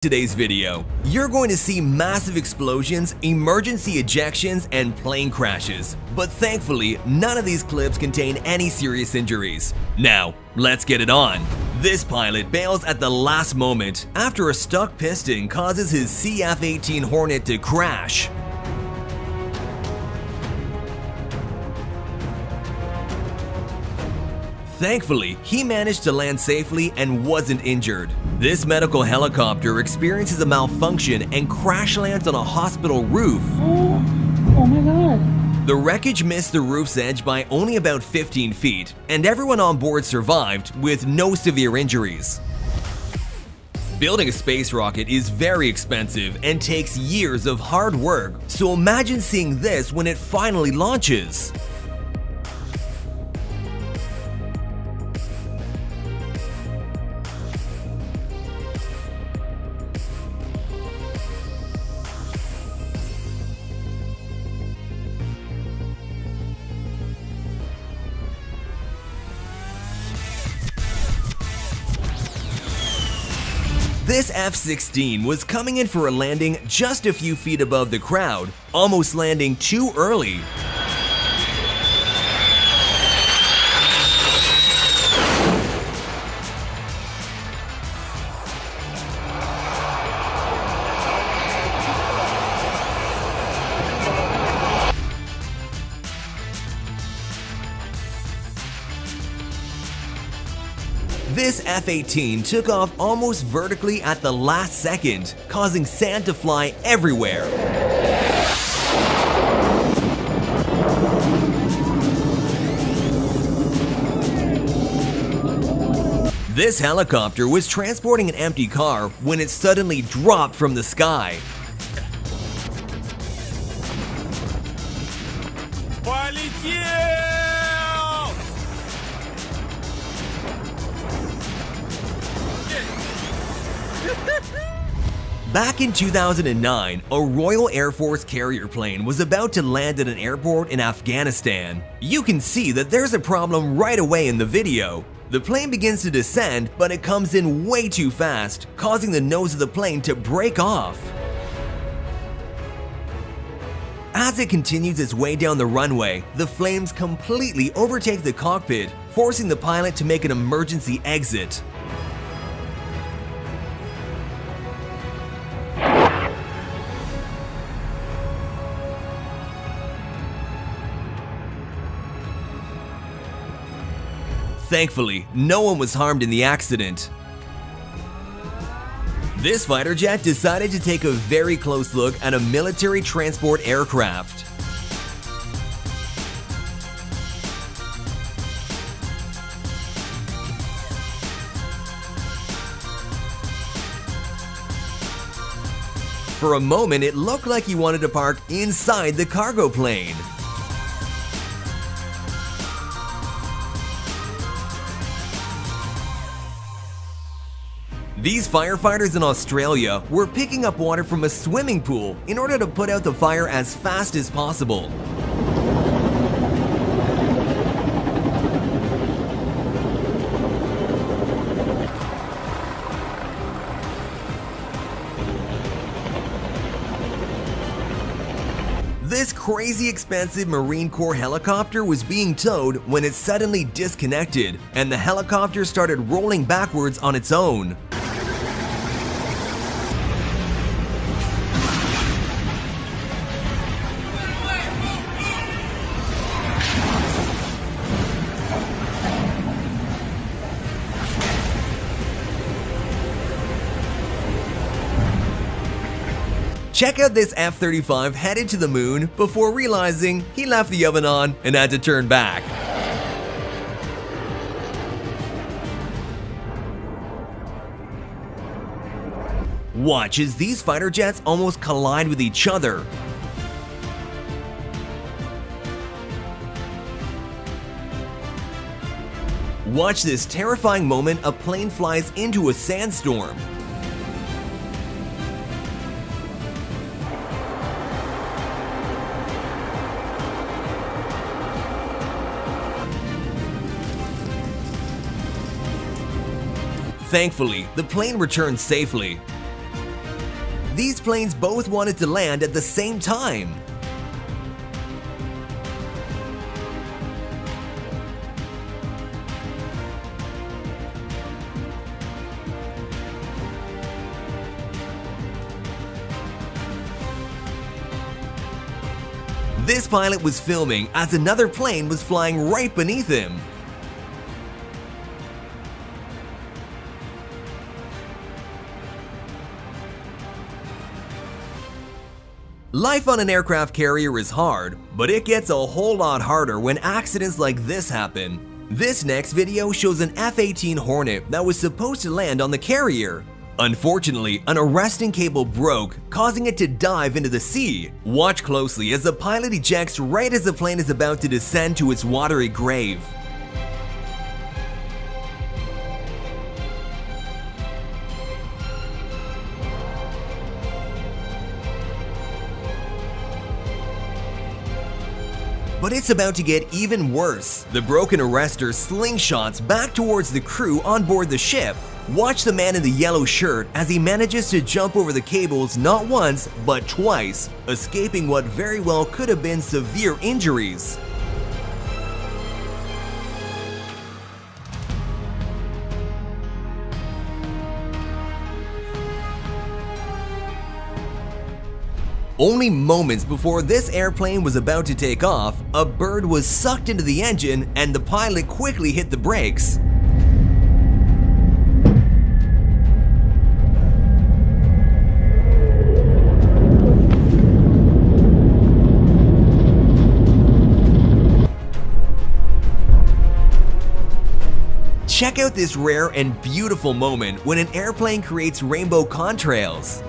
Today's video, you're going to see massive explosions, emergency ejections, and plane crashes. But thankfully, none of these clips contain any serious injuries. Now, let's get it on. This pilot bails at the last moment after a stuck piston causes his CF-18 Hornet to crash. Thankfully, he managed to land safely and wasn't injured. This medical helicopter experiences a malfunction and crash lands on a hospital roof. Oh my god. The wreckage missed the roof's edge by only about 15 feet, and everyone on board survived with no severe injuries. Building a space rocket is very expensive and takes years of hard work, so imagine seeing this when it finally launches. This F-16 was coming in for a landing just a few feet above the crowd, almost landing too early. This F-18 took off almost vertically at the last second, causing sand to fly everywhere. This helicopter was transporting an empty car when it suddenly dropped from the sky. Back in 2009, a Royal Air Force carrier plane was about to land at an airport in Afghanistan. You can see that there's a problem right away in the video. The plane begins to descend, but it comes in way too fast, causing the nose of the plane to break off. As it continues its way down the runway, the flames completely overtake the cockpit, forcing the pilot to make an emergency exit. Thankfully, no one was harmed in the accident. This fighter jet decided to take a very close look at a military transport aircraft. For a moment, it looked like he wanted to park inside the cargo plane. These firefighters in Australia were picking up water from a swimming pool in order to put out the fire as fast as possible. This crazy expensive Marine Corps helicopter was being towed when it suddenly disconnected, and the helicopter started rolling backwards on its own. Check out this F-35 headed to the moon before realizing he left the oven on and had to turn back. Watch as these fighter jets almost collide with each other. Watch this terrifying moment a plane flies into a sandstorm. Thankfully, the plane returned safely. These planes both wanted to land at the same time. This pilot was filming as another plane was flying right beneath him. Life on an aircraft carrier is hard, but it gets a whole lot harder when accidents like this happen. This next video shows an F-18 Hornet that was supposed to land on the carrier. Unfortunately, an arresting cable broke, causing it to dive into the sea. Watch closely as the pilot ejects right as the plane is about to descend to its watery grave. But it's about to get even worse. The broken arrestor slingshots back towards the crew on board the ship. Watch the man in the yellow shirt as he manages to jump over the cables not once, but twice, escaping what very well could have been severe injuries. Only moments before this airplane was about to take off, a bird was sucked into the engine and the pilot quickly hit the brakes. Check out this rare and beautiful moment when an airplane creates rainbow contrails.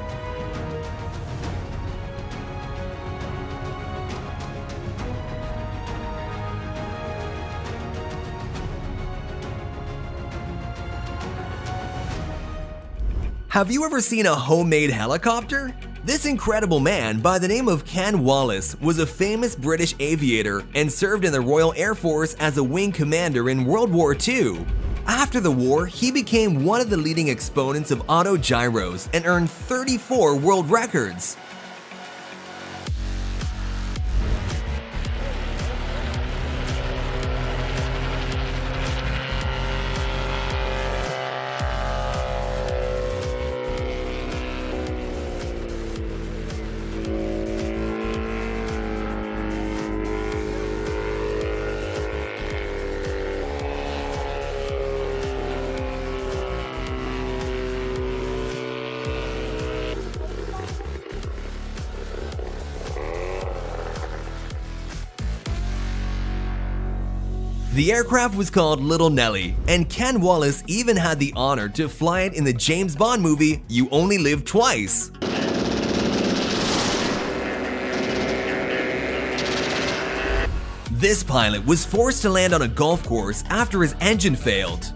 Have you ever seen a homemade helicopter? This incredible man by the name of Ken Wallace was a famous British aviator and served in the Royal Air Force as a wing commander in World War II. After the war, he became one of the leading exponents of autogyros and earned 34 world records. The aircraft was called Little Nelly, and Ken Wallace even had the honor to fly it in the James Bond movie You Only Live Twice. This pilot was forced to land on a golf course after his engine failed.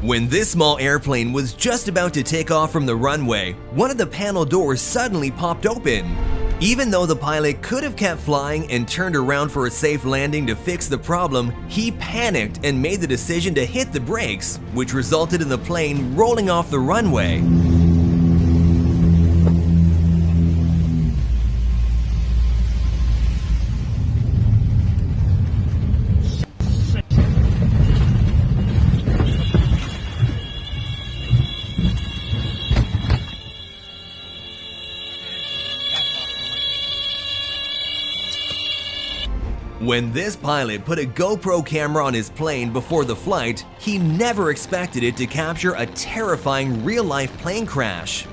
When this small airplane was just about to take off from the runway, one of the panel doors suddenly popped open. Even though the pilot could have kept flying and turned around for a safe landing to fix the problem, he panicked and made the decision to hit the brakes, which resulted in the plane rolling off the runway. When this pilot put a GoPro camera on his plane before the flight, he never expected it to capture a terrifying real-life plane crash.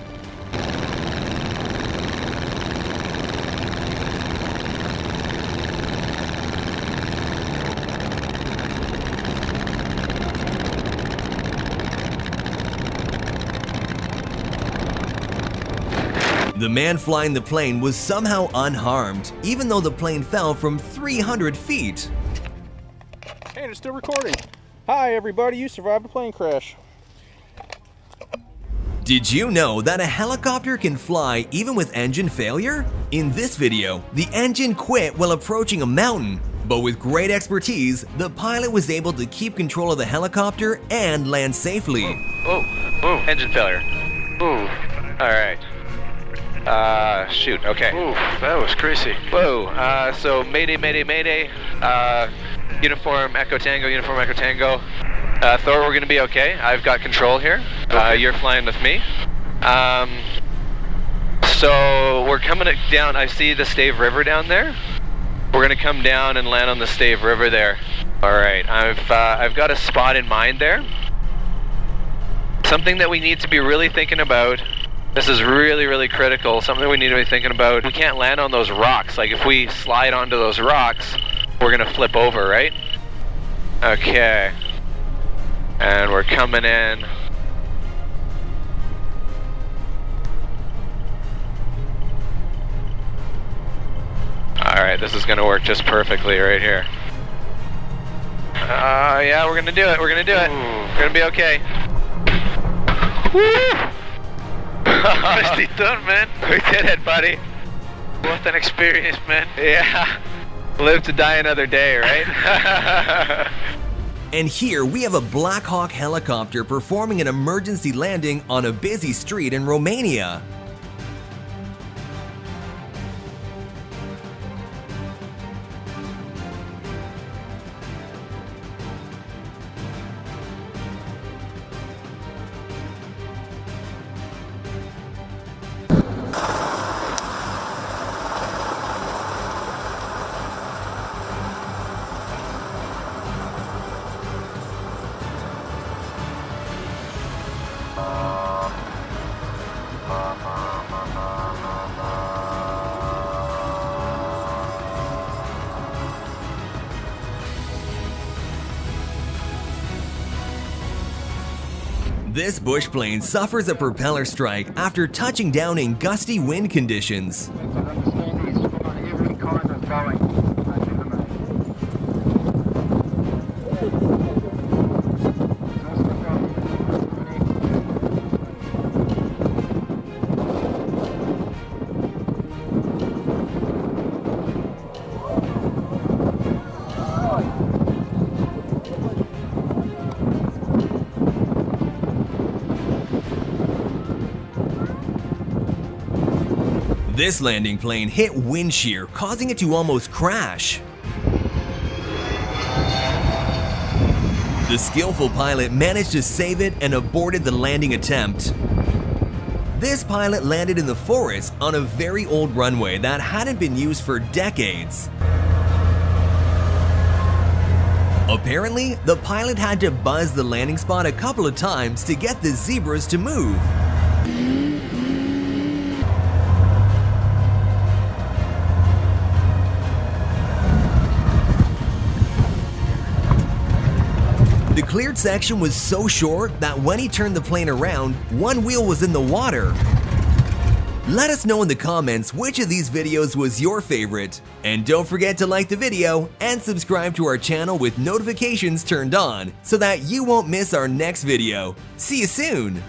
The The man flying the plane was somehow unharmed, even though the plane fell from 300 feet. Hey, it's still recording. Hi everybody, you survived a plane crash. Did you know that a helicopter can fly even with engine failure? In this video, the engine quit while approaching a mountain, but with great expertise, the pilot was able to keep control of the helicopter and land safely. Oh, engine failure. Ooh, alright. Shoot, okay. Ooh, that was crazy. Whoa, so mayday, mayday, mayday. Uniform Echo Tango. Thor, we're gonna be okay. I've got control here. You're flying with me. So we're coming down. I see the Stave River down there. We're gonna come down and land on the Stave River there. All right. I've got a spot in mind there. Something that we need to be really thinking about. This is really, really critical. Something we need to be thinking about. We can't land on those rocks. Like if we slide onto those rocks, we're gonna flip over, right? Okay. And we're coming in. Alright, this is gonna work just perfectly right here. Yeah, we're gonna do it. We're gonna be okay. Woo! Nicely done, man. We did it, buddy. What an experience, man. Yeah. Live to die another day, right? And here we have a Black Hawk helicopter performing an emergency landing on a busy street in Romania. This bush plane suffers a propeller strike after touching down in gusty wind conditions. This landing plane hit wind shear, causing it to almost crash. The skillful pilot managed to save it and aborted the landing attempt. This pilot landed in the forest on a very old runway that hadn't been used for decades. Apparently, the pilot had to buzz the landing spot a couple of times to get the zebras to move. The cleared section was so short that when he turned the plane around, one wheel was in the water. Let us know in the comments which of these videos was your favorite. And don't forget to like the video and subscribe to our channel with notifications turned on so that you won't miss our next video. See you soon!